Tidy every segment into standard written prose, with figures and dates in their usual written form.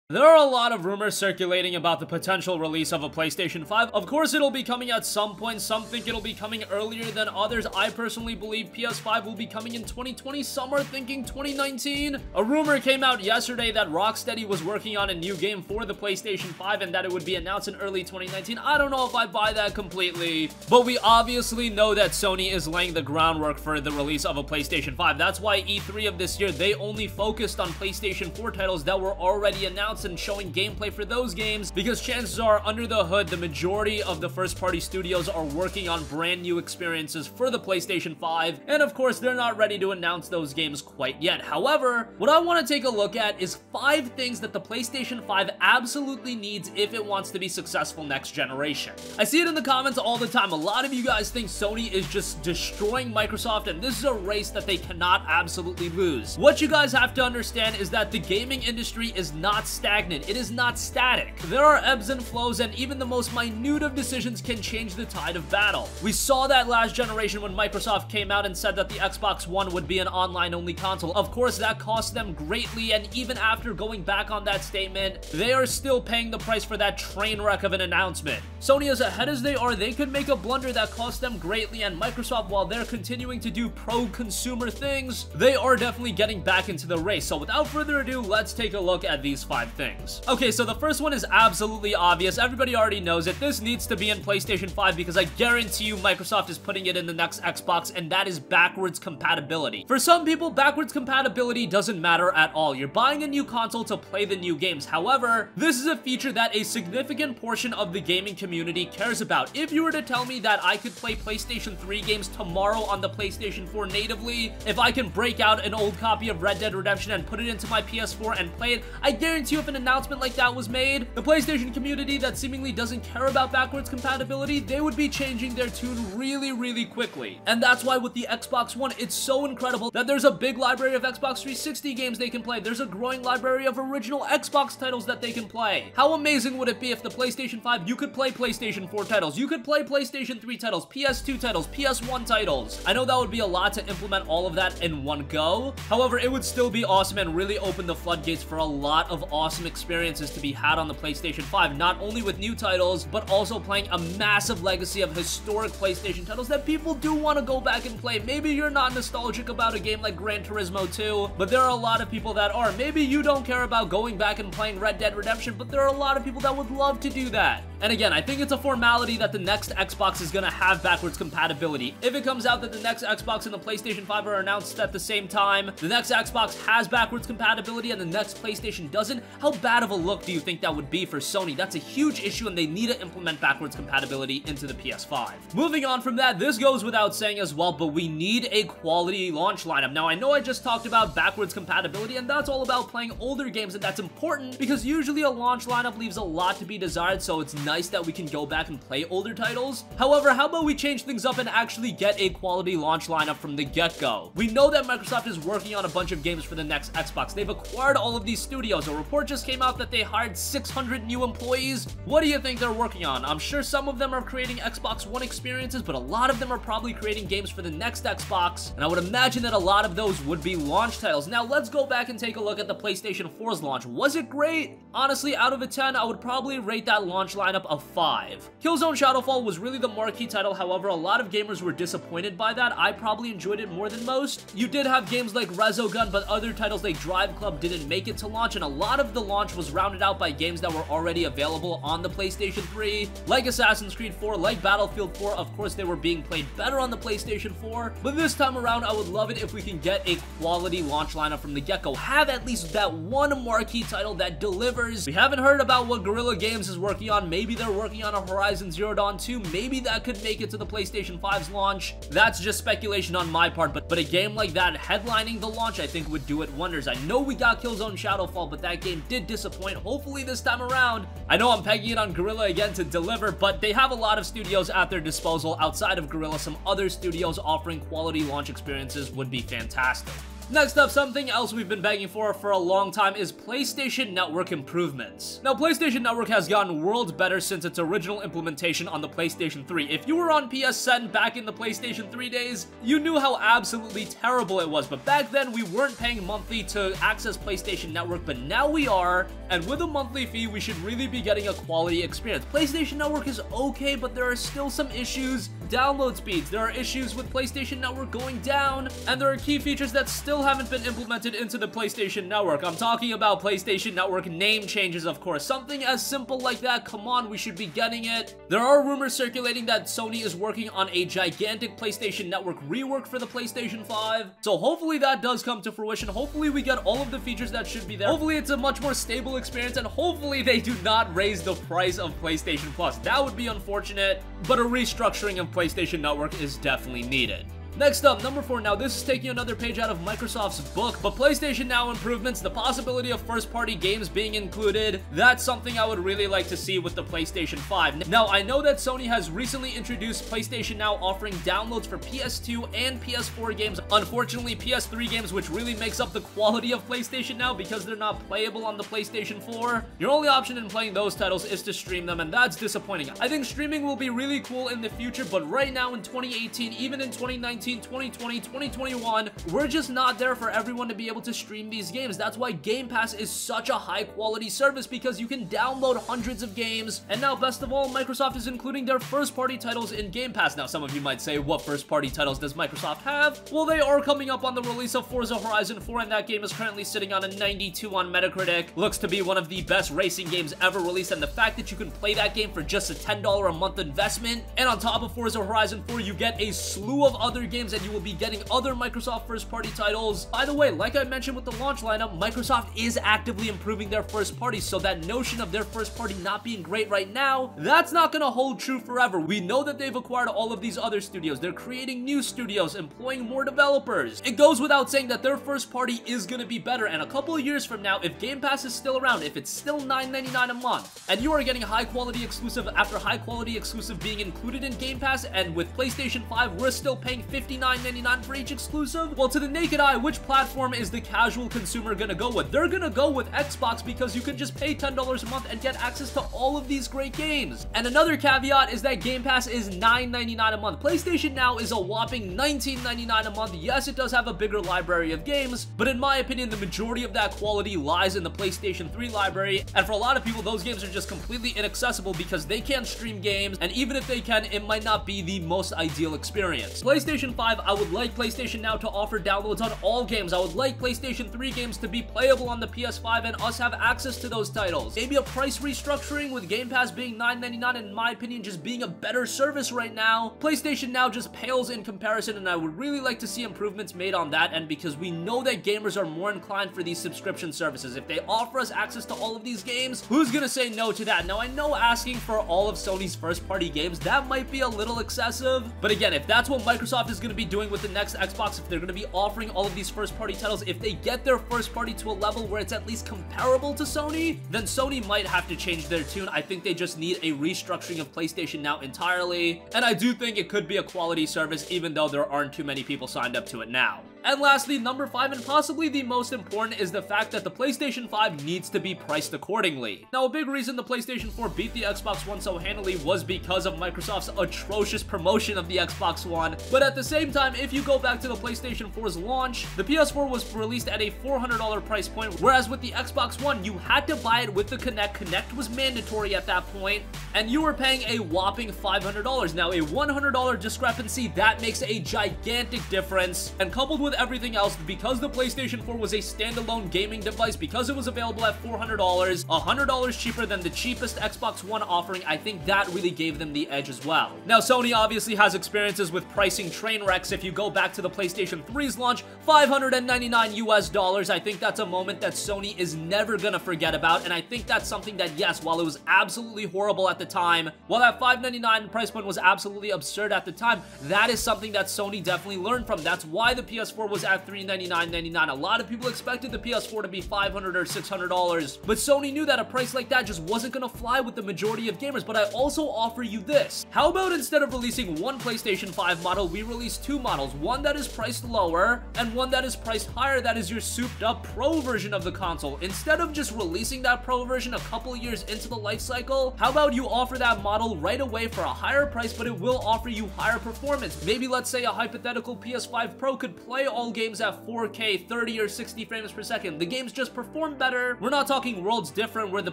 There are a lot of rumors circulating about the potential release of a PlayStation 5. Of course, it'll be coming at some point. Some think it'll be coming earlier than others. I personally believe PS5 will be coming in 2020. Some are thinking 2019. A rumor came out yesterday that Rocksteady was working on a new game for the PlayStation 5 and that it would be announced in early 2019. I don't know if I buy that completely, but we obviously know that Sony is laying the groundwork for the release of a PlayStation 5. That's why E3 of this year, they only focused on PlayStation 4 titles that were already announced and showing gameplay for those games, because chances are, under the hood, the majority of the first-party studios are working on brand new experiences for the PlayStation 5, and of course, they're not ready to announce those games quite yet. However, what I want to take a look at is 5 things that the PlayStation 5 absolutely needs if it wants to be successful next generation. I see it in the comments all the time. A lot of you guys think Sony is just destroying Microsoft, and this is a race that they cannot absolutely lose. What you guys have to understand is that the gaming industry is not stagnant. It is not static. There are ebbs and flows, and even the most minute of decisions can change the tide of battle. We saw that last generation when Microsoft came out and said that the Xbox One would be an online-only console. Of course, that cost them greatly, and even after going back on that statement, they are still paying the price for that train wreck of an announcement. Sony, as ahead as they are, they could make a blunder that cost them greatly, and Microsoft, while they're continuing to do pro-consumer things, they are definitely getting back into the race. So without further ado, let's take a look at these 5 things. Okay, so the first one is absolutely obvious. Everybody already knows it. This needs to be in PlayStation 5 because I guarantee you Microsoft is putting it in the next Xbox, and that is backwards compatibility. For some people, backwards compatibility doesn't matter at all. You're buying a new console to play the new games. However, this is a feature that a significant portion of the gaming community cares about. If you were to tell me that I could play PlayStation 3 games tomorrow on the PlayStation 4 natively, if I can break out an old copy of Red Dead Redemption and put it into my PS4 and play it, I guarantee you if an announcement like that was made, the PlayStation community that seemingly doesn't care about backwards compatibility, they would be changing their tune really quickly. And that's why with the Xbox One, it's so incredible that there's a big library of Xbox 360 games they can play. There's a growing library of original Xbox titles that they can play. How amazing would it be if the PlayStation 5, you could play PlayStation 4 titles, you could play PlayStation 3 titles, PS2 titles, PS1 titles. I know that would be a lot to implement all of that in one go. However, it would still be awesome and really open the floodgates for a lot of awesome experiences to be had on the PlayStation 5, not only with new titles, but also playing a massive legacy of historic PlayStation titles that people do want to go back and play. Maybe you're not nostalgic about a game like Gran Turismo 2, but there are a lot of people that are. Maybe you don't care about going back and playing Red Dead Redemption, but there are a lot of people that would love to do that. And again, I think it's a formality that the next Xbox is going to have backwards compatibility. If it comes out that the next Xbox and the PlayStation 5 are announced at the same time, the next Xbox has backwards compatibility and the next PlayStation doesn't, how bad of a look do you think that would be for Sony? That's a huge issue, and they need to implement backwards compatibility into the PS5. Moving on from that, this goes without saying as well, but we need a quality launch lineup. Now, I know I just talked about backwards compatibility, and that's all about playing older games, and that's important because usually a launch lineup leaves a lot to be desired, so it's nice that we can go back and play older titles. However, how about we change things up and actually get a quality launch lineup from the get-go? We know that Microsoft is working on a bunch of games for the next Xbox. They've acquired all of these studios. A report just came out that they hired 600 new employees. What do you think they're working on? I'm sure some of them are creating Xbox One experiences, but a lot of them are probably creating games for the next Xbox, and I would imagine that a lot of those would be launch titles. Now, let's go back and take a look at the PlayStation 4's launch. Was it great? Honestly, out of a 10, I would probably rate that launch lineup a 5. Killzone Shadowfall was really the marquee title. However, a lot of gamers were disappointed by that. I probably enjoyed it more than most. You did have games like Resogun, but other titles like Drive Club didn't make it to launch, and a lot of the launch was rounded out by games that were already available on the PlayStation 3, like Assassin's Creed 4, like Battlefield 4. Of course, they were being played better on the PlayStation 4, but this time around, I would love it if we can get a quality launch lineup from the get-go. Have at least that one marquee title that delivers. We haven't heard about what Guerrilla Games is working on. Maybe they're working on a Horizon Zero Dawn 2. Maybe that could make it to the PlayStation 5's launch. That's just speculation on my part, but a game like that headlining the launch, I think would do it wonders. I know we got Killzone Shadowfall, but that game did disappoint. Hopefully this time around, I know I'm pegging it on Guerrilla again to deliver, but they have a lot of studios at their disposal outside of Guerrilla. Some other studios offering quality launch experiences would be fantastic. Next up, something else we've been begging for a long time is PlayStation Network improvements. Now, PlayStation Network has gotten worlds better since its original implementation on the PlayStation 3. If you were on PSN back in the PlayStation 3 days, you knew how absolutely terrible it was, but back then we weren't paying monthly to access PlayStation Network, but now we are, and with a monthly fee, we should really be getting a quality experience. PlayStation Network is okay, but there are still some issues. Download speeds, there are issues with PlayStation Network going down, and there are key features that still haven't been implemented into the PlayStation Network. I'm talking about PlayStation Network name changes, of course. Something as simple like that, come on, we should be getting it. There are rumors circulating that Sony is working on a gigantic PlayStation Network rework for the PlayStation 5, so hopefully that does come to fruition. Hopefully we get all of the features that should be there. Hopefully it's a much more stable experience, and hopefully they do not raise the price of PlayStation Plus. That would be unfortunate, but a restructuring of PlayStation Network is definitely needed. Next up, number 4. Now, this is taking another page out of Microsoft's book, but PlayStation Now improvements, the possibility of first-party games being included, that's something I would really like to see with the PlayStation 5. Now, I know that Sony has recently introduced PlayStation Now offering downloads for PS2 and PS4 games. Unfortunately, PS3 games, which really makes up the quality of PlayStation Now because they're not playable on the PlayStation 4, your only option in playing those titles is to stream them, and that's disappointing. I think streaming will be really cool in the future, but right now in 2018, even in 2019, 2020, 2021, we're just not there for everyone to be able to stream these games. That's why Game Pass is such a high quality service, because you can download hundreds of games, and now best of all, Microsoft is including their first party titles in Game Pass. Now, some of you might say, what first party titles does Microsoft have? Well, they are coming up on the release of Forza Horizon 4, and that game is currently sitting on a 92 on Metacritic. Looks to be one of the best racing games ever released, and the fact that you can play that game for just a $10 a month investment, and on top of Forza Horizon 4, you get a slew of other games, and you will be getting other Microsoft first-party titles. By the way, like I mentioned with the launch lineup, Microsoft is actively improving their first-party, so that notion of their first-party not being great right now, that's not gonna hold true forever. We know that they've acquired all of these other studios. They're creating new studios, employing more developers. It goes without saying that their first-party is gonna be better, and a couple of years from now, if Game Pass is still around, if it's still $9.99 a month, and you are getting high-quality exclusive after high-quality exclusive being included in Game Pass, and with PlayStation 5, we're still paying $59.99 for each exclusive? Well, to the naked eye, which platform is the casual consumer gonna go with? They're gonna go with Xbox, because you can just pay $10 a month and get access to all of these great games. And another caveat is that Game Pass is $9.99 a month. PlayStation Now is a whopping $19.99 a month. Yes, it does have a bigger library of games, but in my opinion, the majority of that quality lies in the PlayStation 3 library, and for a lot of people, those games are just completely inaccessible because they can't stream games, and even if they can, it might not be the most ideal experience. PlayStation 5, I would like PlayStation Now to offer downloads on all games. I would like PlayStation 3 games to be playable on the PS5 and us have access to those titles. Maybe a price restructuring with Game Pass being $9.99, and in my opinion, just being a better service right now. PlayStation Now just pales in comparison, and I would really like to see improvements made on that end, because we know that gamers are more inclined for these subscription services. If they offer us access to all of these games, who's gonna say no to that? Now, I know asking for all of Sony's first-party games, that might be a little excessive, but again, if that's what Microsoft is gonna be doing with the next Xbox, if they're going to be offering all of these first-party titles, if they get their first-party to a level where it's at least comparable to Sony, then Sony might have to change their tune. I think they just need a restructuring of PlayStation Now entirely, and I do think it could be a quality service, even though there aren't too many people signed up to it now. And lastly, number 5, and possibly the most important, is the fact that the PlayStation 5 needs to be priced accordingly. Now, a big reason the PlayStation 4 beat the Xbox One so handily was because of Microsoft's atrocious promotion of the Xbox One, but at the same time, if you go back to the PlayStation 4's launch, the PS4 was released at a $400 price point, whereas with the Xbox One, you had to buy it with the Kinect. Kinect was mandatory at that point, and you were paying a whopping $500. Now, a $100 discrepancy, that makes a gigantic difference, and coupled with everything else, because the PlayStation 4 was a standalone gaming device, because it was available at $400, $100 cheaper than the cheapest Xbox One offering, I think that really gave them the edge as well. Now, Sony obviously has experiences with pricing train wrecks. If you go back to the PlayStation 3's launch, $599 US. I think that's a moment that Sony is never gonna forget about, and I think that's something that, yes, while it was absolutely horrible at the time, while that $599 price point was absolutely absurd at the time, that is something that Sony definitely learned from. That's why the PS4 PS4 was at $399.99. A lot of people expected the PS4 to be $500 or $600, but Sony knew that a price like that just wasn't gonna fly with the majority of gamers. But I also offer you this. How about instead of releasing one PlayStation 5 model, we release two models, one that is priced lower and one that is priced higher, that is your souped up Pro version of the console. Instead of just releasing that Pro version a couple years into the life cycle, how about you offer that model right away for a higher price, but it will offer you higher performance. Maybe let's say a hypothetical PS5 Pro could play all games at 4K, 30 or 60 frames per second. The games just perform better. We're not talking worlds different where the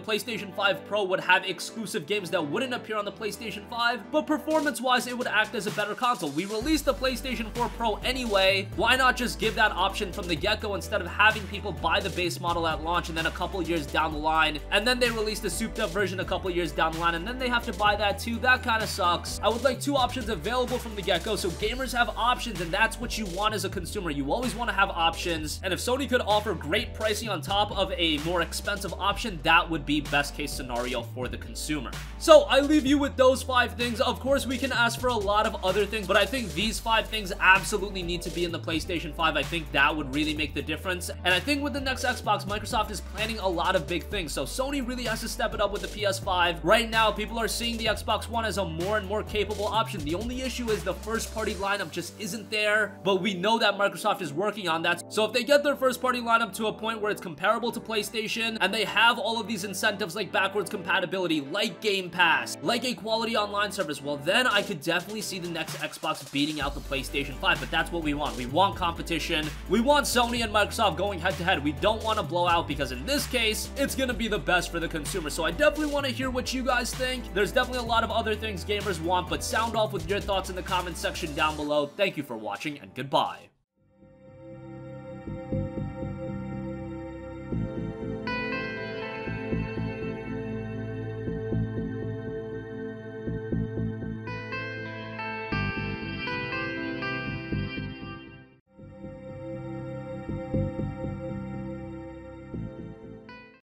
PlayStation 5 Pro would have exclusive games that wouldn't appear on the PlayStation 5, but performance-wise, it would act as a better console. We released the PlayStation 4 Pro anyway. Why not just give that option from the get-go instead of having people buy the base model at launch and then a couple years down the line, and then they release the souped-up version a couple years down the line, and then they have to buy that too? That kind of sucks. I would like two options available from the get-go, so gamers have options, and that's what you want as a consumer. You always want to have options, and if Sony could offer great pricing on top of a more expensive option, that would be best case scenario for the consumer. So I leave you with those 5 things. Of course, we can ask for a lot of other things, but I think these 5 things absolutely need to be in the PlayStation 5. I think that would really make the difference, and I think with the next Xbox, Microsoft is planning a lot of big things, so Sony really has to step it up with the PS5. Right now, people are seeing the Xbox One as a more and more capable option. The only issue is the first-party lineup just isn't there, but we know that Microsoft is working on that. So if they get their first-party lineup to a point where it's comparable to PlayStation, and they have all of these incentives like backwards compatibility, like Game Pass, like a quality online service, well then I could definitely see the next Xbox beating out the PlayStation 5, but that's what we want. We want competition. We want Sony and Microsoft going head-to-head. We don't want to blow out, because in this case, it's gonna be the best for the consumer. So I definitely want to hear what you guys think. There's definitely a lot of other things gamers want, but sound off with your thoughts in the comment section down below. Thank you for watching, and goodbye.